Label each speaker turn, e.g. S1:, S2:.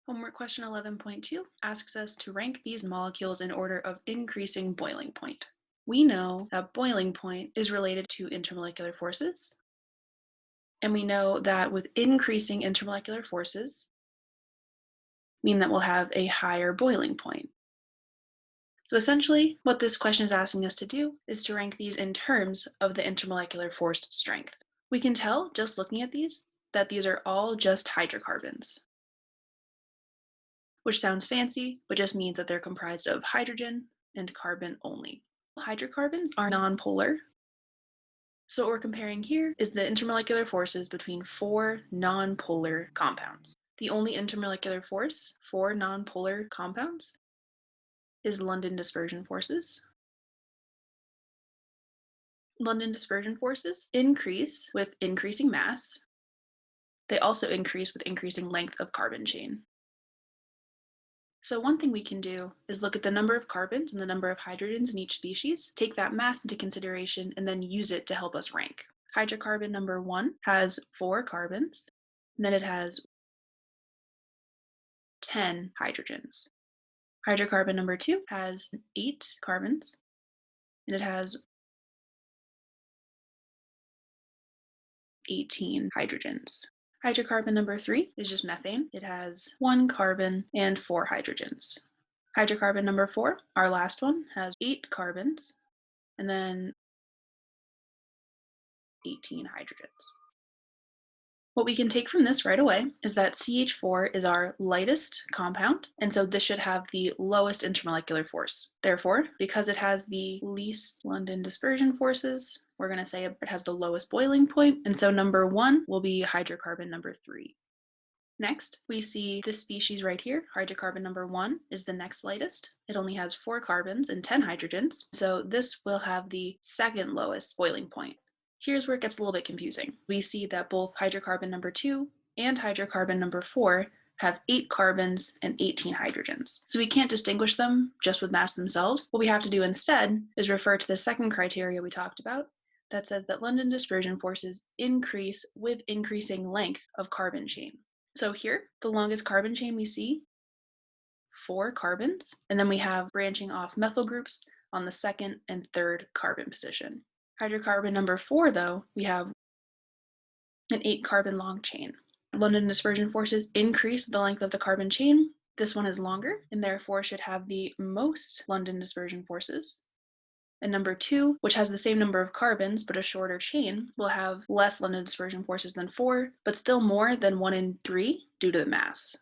S1: Homework question 11.2 asks us to rank these molecules in order of increasing boiling point. We know that boiling point is related to intermolecular forces, and we know that with increasing intermolecular forces, mean that we'll have a higher boiling point. So essentially, what this question is asking us to do is to rank these in terms of the intermolecular force strength. We can tell, just looking at these, that these are all just hydrocarbons, which sounds fancy, but just means that they're comprised of hydrogen and carbon only. Hydrocarbons are nonpolar. So what we're comparing here is the intermolecular forces between four nonpolar compounds. The only intermolecular force for nonpolar compounds is London dispersion forces. London dispersion forces increase with increasing mass. They also increase with increasing length of carbon chain. So one thing we can do is look at the number of carbons and the number of hydrogens in each species, take that mass into consideration, and then use it to help us rank. Hydrocarbon number 1 has 4 carbons, and then it has 10 hydrogens. Hydrocarbon number 2 has 8 carbons, and it has 18 hydrogens. Hydrocarbon number 3 is just methane. It has 1 carbon and 4 hydrogens. Hydrocarbon number 4, our last one, has 8 carbons and then 18 hydrogens. What we can take from this right away is that CH4 is our lightest compound, and so this should have the lowest intermolecular force. Therefore, because it has the least London dispersion forces, we're going to say it has the lowest boiling point, and so number 1 will be hydrocarbon number 3. Next, we see this species right here, hydrocarbon number 1, is the next lightest. It only has 4 carbons and 10 hydrogens, so this will have the second lowest boiling point. Here's where it gets a little bit confusing. We see that both hydrocarbon number 2 and hydrocarbon number 4 have 8 carbons and 18 hydrogens. So we can't distinguish them just with mass themselves. What we have to do instead is refer to the second criteria we talked about that says that London dispersion forces increase with increasing length of carbon chain. So here, the longest carbon chain we see, 4 carbons, and then we have branching off methyl groups on the second and third carbon position. Hydrocarbon number 4, though, we have an 8 carbon long chain. London dispersion forces increase the length of the carbon chain. This one is longer and therefore should have the most London dispersion forces. And number 2, which has the same number of carbons but a shorter chain, will have less London dispersion forces than 4, but still more than 1 and 3 due to the mass.